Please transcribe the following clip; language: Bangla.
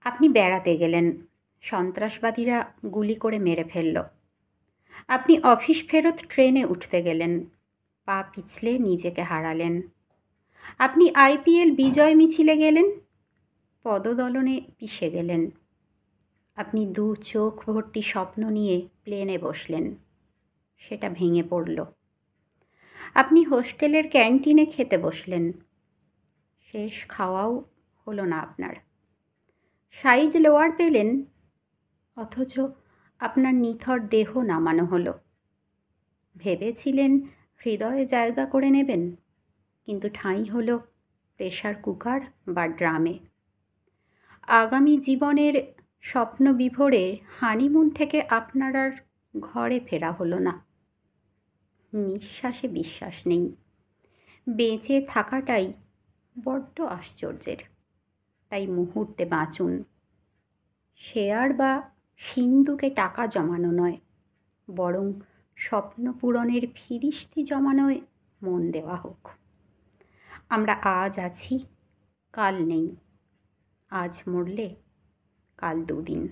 আপনি বেড়াতে গেলেন, সন্ত্রাসবাদীরা গুলি করে মেরে ফেলল। আপনি অফিস ফেরত ট্রেনে উঠতে গেলেন, পা পিছলে নিজেকে হারালেন। আপনি আইপিএল বিজয় মিছিলে গেলেন, পদদলনে পিষে গেলেন। আপনি দু চোখ ভর্তি স্বপ্ন নিয়ে প্লেনে বসলেন, সেটা ভেঙে পড়ল। আপনি হোস্টেলের ক্যান্টিনে খেতে বসলেন, শেষ খাওয়াও হলো না আপনার। সাইড লোয়ার পেলেন, অথচ আপনার নিথর দেহ নামানো হলো। ভেবেছিলেন হৃদয়ে জায়গা করে নেবেন, কিন্তু ঠাঁই হলো প্রেসার কুকার বা ড্রামে। আগামী জীবনের স্বপ্ন বিভোরে হানিমুন থেকে আপনার আর ঘরে ফেরা হলো না। নিঃশ্বাসে বিশ্বাস নেই, বেঁচে থাকাটাই বড্ড আশ্চর্যের। তাই মুহূর্তে বাঁচুন। শেয়ার বা সিন্ধুকে টাকা জমানো নয়, বরং স্বপ্ন পূরণের ফিরিস্তি জমানোয় মন দেওয়া হোক। আমরা আজ আছি, কাল নেই। আজ মরলে কাল দুদিন।